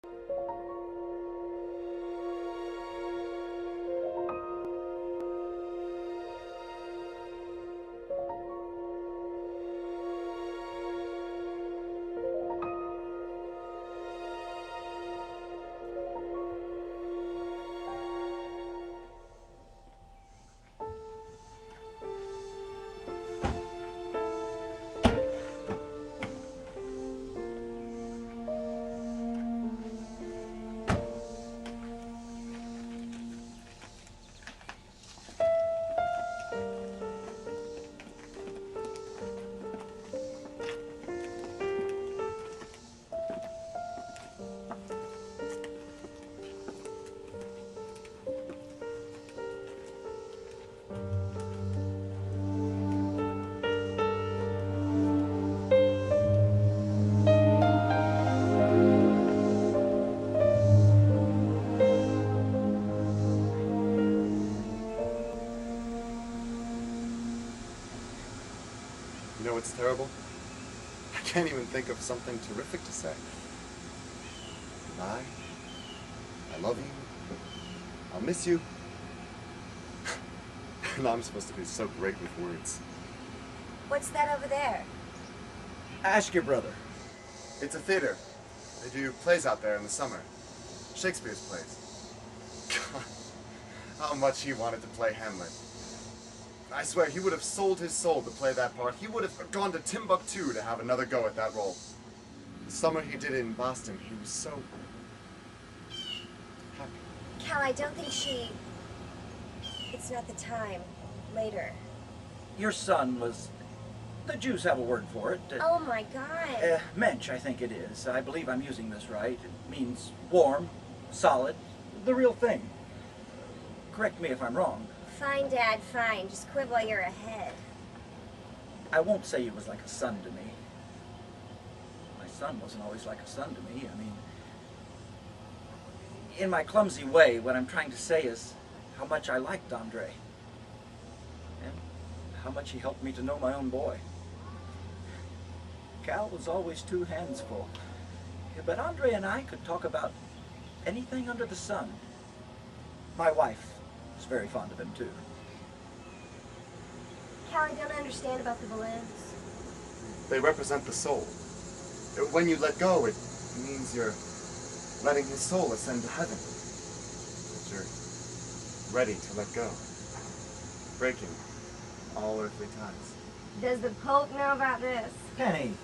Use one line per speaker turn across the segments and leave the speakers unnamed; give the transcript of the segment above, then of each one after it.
You know what's terrible? I can't even think of something terrific to say. Goodbye. I love you. I'll miss you. And I'm supposed to be so great with words.
What's that over there?
Ask your brother.
It's a theater. They do plays out there in the summer. Shakespeare's plays. God, how much he wanted to play Hamlet. I swear, he would have sold his soul to play that part. He would have gone to Timbuktu to have another go at that role. The summer he did it in Boston, he was so happy.
Cal, I don't think she... It's not the time. Later.
Your son was... The Jews have a word for it.
Oh my God.
Mensch, I think it is. I believe I'm using this right. It means warm, solid, the real thing. Correct me if I'm wrong.
Fine, Dad, fine. Just quit while you're ahead.
I won't say he was like a son to me. My son wasn't always like a son to me. I mean, in my clumsy way, what I'm trying to say is how much I liked Andre. And how much he helped me to know my own boy. Cal was always two hands full. But Andre and I could talk about anything under the sun. My wife was very fond of him, too.
Cal, I don't understand about the balloons.
They represent the soul. When you let go, it means you're letting his soul ascend to heaven. That you're ready to let go. Breaking all earthly ties.
Does the Pope know about this?
Penny.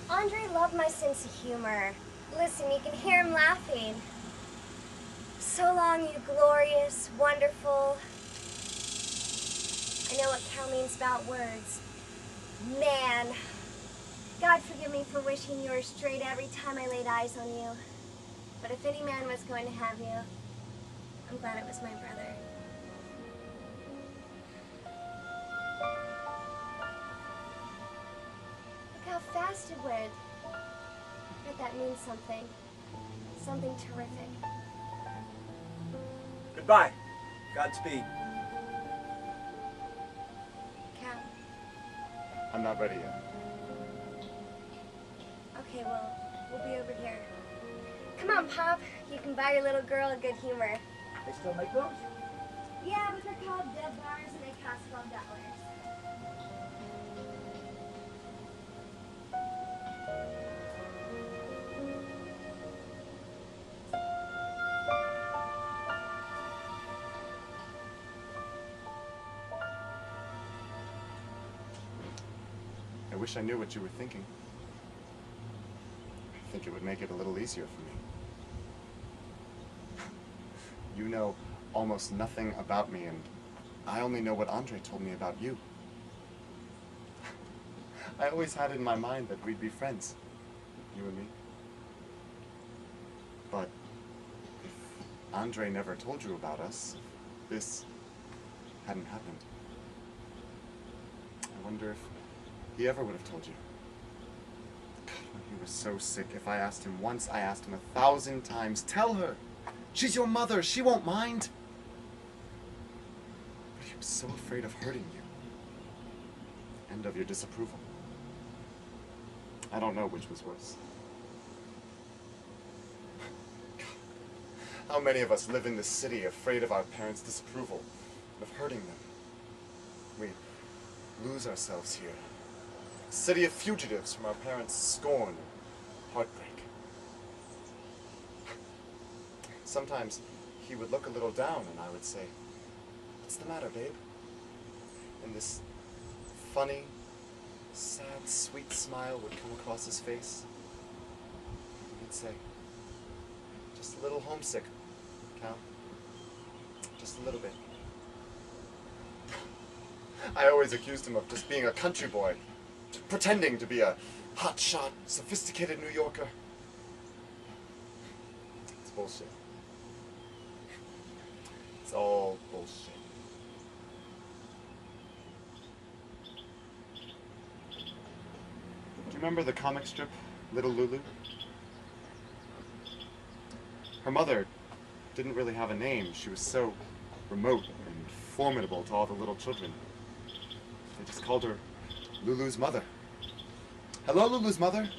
Andre loved my sense of humor. Listen, you can hear him laughing. So long, you glorious, wonderful... I know what Cal means about words. Man. God forgive me for wishing you were straight every time I laid eyes on you. But if any man was going to have you, I'm glad it was my brother. Look how fast it went. I bet that means something. Something terrific.
Goodbye. Godspeed.
Cal.
I'm not ready yet.
Okay, well, we'll be over here. Come on, Pop. You can buy your little girl a good humor.
They still make those?
Yeah, but they're called dead bars and they cost $12.
I wish I knew what you were thinking. I think it would make it a little easier for me. You know almost nothing about me, and I only know what Andre told me about you. I always had it in my mind that we'd be friends, you and me. But if Andre never told you about us, if this hadn't happened, I wonder if he ever would have told you. God, when he was so sick, if I asked him once, I asked him 1,000 times, tell her! She's your mother, she won't mind! But he was so afraid of hurting you. And of your disapproval. I don't know which was worse. How many of us live in this city afraid of our parents' disapproval, of hurting them? We lose ourselves here. A city of fugitives from our parents' scorn and heartbreak. Sometimes he would look a little down and I would say, "What's the matter, babe?" And this funny, sad, sweet smile would come across his face. And he'd say, "Just a little homesick, Cal. Just a little bit." I always accused him of just being a country boy, pretending to be a hotshot, sophisticated New Yorker. It's bullshit. It's all bullshit. Do you remember the comic strip, Little Lulu? Her mother didn't really have a name. She was so remote and formidable to all the little children. They just called her Lulu's mother. "Hello, Lulu's mother,"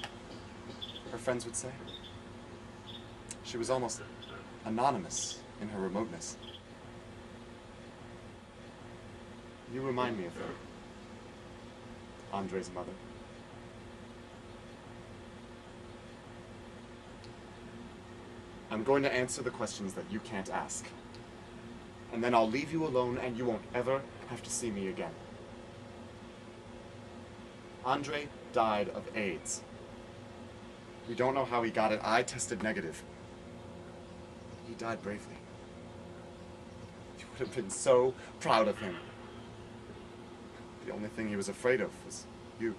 her friends would say. She was almost anonymous in her remoteness. You remind me of her, Andre's mother. I'm going to answer the questions that you can't ask. And then I'll leave you alone and you won't ever have to see me again. Andre died of AIDS. We don't know how he got it. I tested negative. He died bravely. You would have been so proud of him. The only thing he was afraid of was you.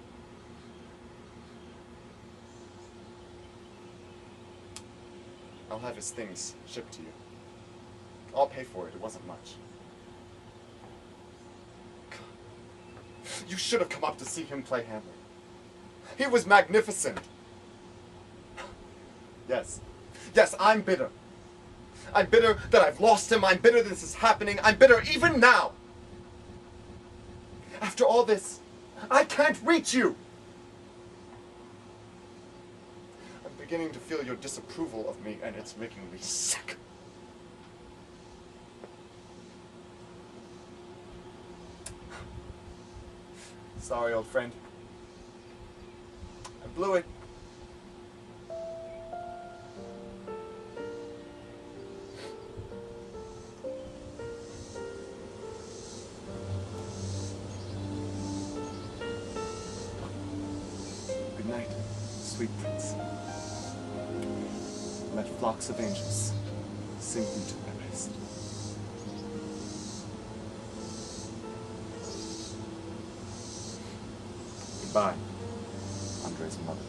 I'll have his things shipped to you. I'll pay for it. It wasn't much. You should have come up to see him play Hamlet. He was magnificent. Yes. Yes, I'm bitter. I'm bitter that I've lost him. I'm bitter that this is happening. I'm bitter even now. After all this, I can't reach you. I'm beginning to feel your disapproval of me, and it's making me sick. Sorry, old friend. I blew it. Good night, sweet prince. Let flocks of angels sing thee to my rest. Goodbye, Andre's mother.